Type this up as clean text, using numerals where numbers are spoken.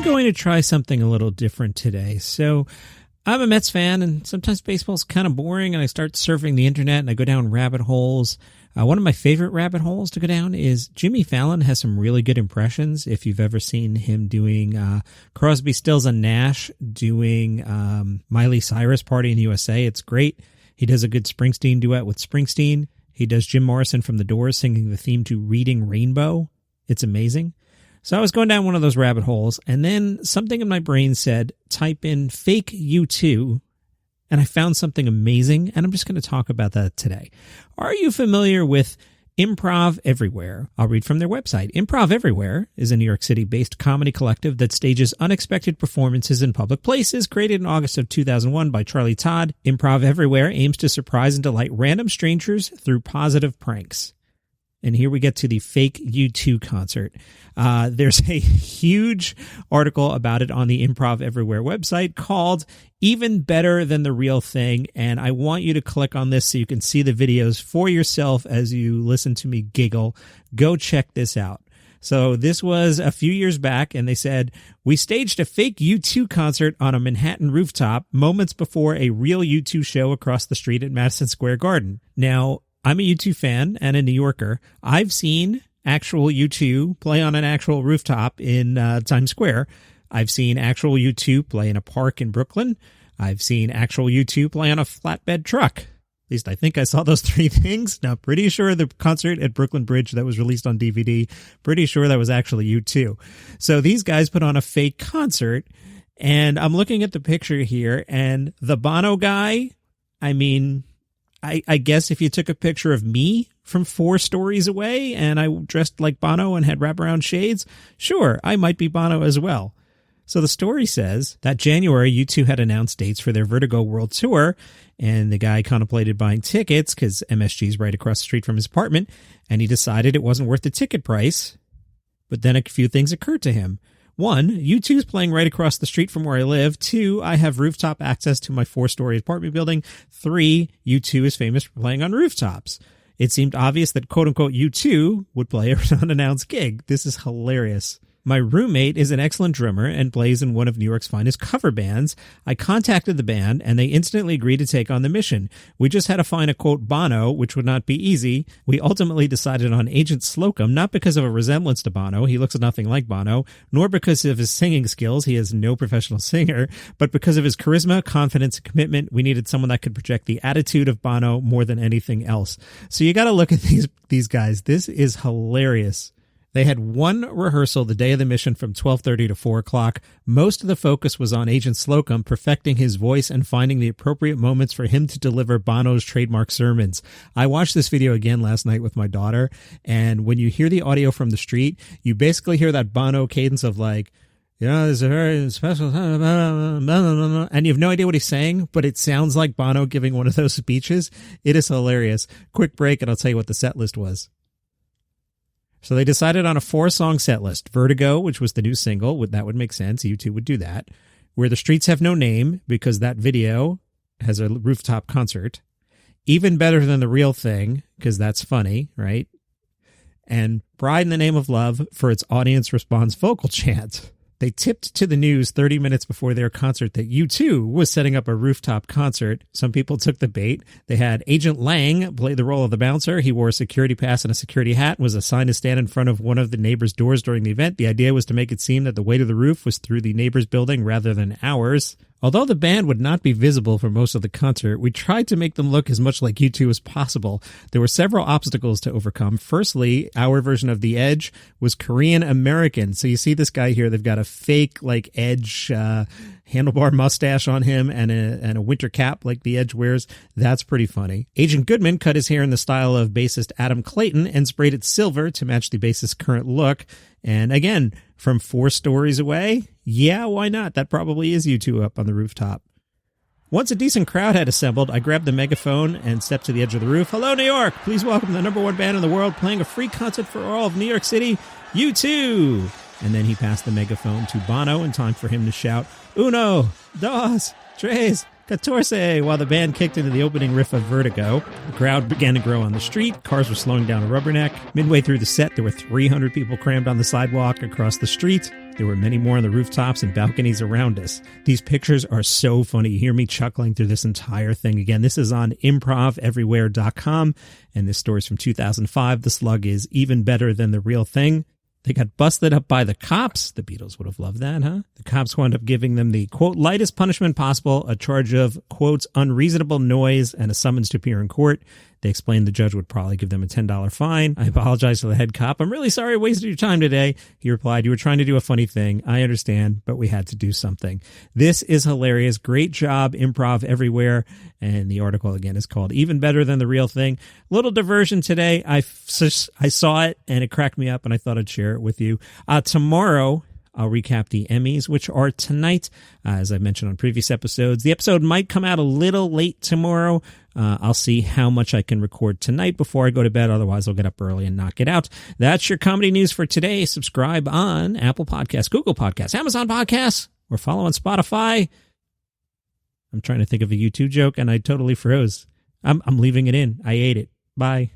going to try something a little different today. So I'm a Mets fan, and sometimes baseball's kind of boring, and I start surfing the internet, and I go down rabbit holes. One of my favorite rabbit holes to go down is Jimmy Fallon has some really good impressions. If you've ever seen him doing Crosby, Stills, and Nash doing Miley Cyrus Party in USA, it's great. He does a good Springsteen duet with Springsteen. He does Jim Morrison from The Doors singing the theme to Reading Rainbow. It's amazing. So I was going down one of those rabbit holes, and then something in my brain said, type in fake U2, and I found something amazing, and I'm just going to talk about that today. Are you familiar with Improv Everywhere? I'll read from their website. Improv Everywhere is a New York City-based comedy collective that stages unexpected performances in public places. Created in August of 2001 by Charlie Todd, Improv Everywhere aims to surprise and delight random strangers through positive pranks. And here we get to the fake U2 concert. There's a huge article about it on the Improv Everywhere website called Even Better Than the Real Thing. And I want you to click on this so you can see the videos for yourself as you listen to me giggle. Go check this out. So this was a few years back, and they said, we staged a fake U2 concert on a Manhattan rooftop moments before a real U2 show across the street at Madison Square Garden. Now, I'm a U2 fan and a New Yorker. I've seen actual U2 play on an actual rooftop in Times Square. I've seen actual U2 play in a park in Brooklyn. I've seen actual U2 play on a flatbed truck. At least I think I saw those three things. Now, pretty sure the concert at Brooklyn Bridge that was released on DVD, pretty sure that was actually U2. So these guys put on a fake concert, and I'm looking at the picture here, and the Bono guy, I mean, I guess if you took a picture of me from 4 stories away and I dressed like Bono and had wraparound shades, sure, I might be Bono as well. So the story says that January, U2 had announced dates for their Vertigo World Tour, and the guy contemplated buying tickets because MSG's right across the street from his apartment, and he decided it wasn't worth the ticket price. But then a few things occurred to him. 1, U2's playing right across the street from where I live. 2, I have rooftop access to my 4-story apartment building. 3, U2 is famous for playing on rooftops. It seemed obvious that quote-unquote U2 would play an unannounced gig. This is hilarious. My roommate is an excellent drummer and plays in one of New York's finest cover bands. I contacted the band, and they instantly agreed to take on the mission. We just had to find a, quote, Bono, which would not be easy. We ultimately decided on Agent Slocum, not because of a resemblance to Bono. He looks nothing like Bono, nor because of his singing skills. He is no professional singer, but because of his charisma, confidence, and commitment. We needed someone that could project the attitude of Bono more than anything else. So you got to look at these guys. This is hilarious. They had one rehearsal the day of the mission from 12:30 to 4 o'clock. Most of the focus was on Agent Slocum perfecting his voice and finding the appropriate moments for him to deliver Bono's trademark sermons. I watched this video again last night with my daughter, and when you hear the audio from the street, you basically hear that Bono cadence of like, you know, there's a very special time, and you have no idea what he's saying, but it sounds like Bono giving one of those speeches. It is hilarious. Quick break, and I'll tell you what the set list was. So they decided on a 4-song set list. Vertigo, which was the new single, that would make sense. U2 would do that. Where the Streets Have No Name, because that video has a rooftop concert. Even Better Than the Real Thing, because that's funny, right? And Bride in the Name of Love for its audience response vocal chant. They tipped to the news 30 minutes before their concert that U2 was setting up a rooftop concert. Some people took the bait. They had Agent Lang play the role of the bouncer. He wore a security pass and a security hat and was assigned to stand in front of one of the neighbors' doors during the event. The idea was to make it seem that the way to the roof was through the neighbor's building rather than ours. Although the band would not be visible for most of the concert, we tried to make them look as much like U2 as possible. There were several obstacles to overcome. Firstly, our version of The Edge was Korean American. So you see this guy here, they've got a fake like Edge handlebar mustache on him and a winter cap like The Edge wears. That's pretty funny. Agent Goodman cut his hair in the style of bassist Adam Clayton and sprayed it silver to match the bassist's current look. And again, from 4 stories away, yeah, why not? That probably is U2 up on the rooftop. Once a decent crowd had assembled, I grabbed the megaphone and stepped to the edge of the roof. Hello, New York! Please welcome the #1 band in the world playing a free concert for all of New York City, U2! And then he passed the megaphone to Bono in time for him to shout, Uno, dos, tres, 14, while the band kicked into the opening riff of Vertigo, the crowd began to grow on the street. Cars were slowing down a rubberneck. Midway through the set, there were 300 people crammed on the sidewalk across the street. There were many more on the rooftops and balconies around us. These pictures are so funny. You hear me chuckling through this entire thing. Again, this is on improveverywhere.com, and this story's from 2005. The slug is even better than the real thing. They got busted up by the cops. The Beatles would have loved that, huh? The cops wound up giving them the, quote, lightest punishment possible, a charge of, quote, unreasonable noise and a summons to appear in court. They explained the judge would probably give them a $10 fine. I apologize to the head cop. I'm really sorry I wasted your time today. He replied, you were trying to do a funny thing. I understand, but we had to do something. This is hilarious. Great job, Improv Everywhere. And the article, again, is called Even Better Than the Real Thing. Little diversion today. I saw it, and it cracked me up, and I thought I'd share it with you. Tomorrow, I'll recap the Emmys, which are tonight, as I mentioned on previous episodes. The episode might come out a little late tomorrow. I'll see how much I can record tonight before I go to bed. Otherwise, I'll get up early and knock it out. That's your comedy news for today. Subscribe on Apple Podcasts, Google Podcasts, Amazon Podcasts, or follow on Spotify. I'm trying to think of a YouTube joke, and I totally froze. I'm leaving it in. I ate it. Bye.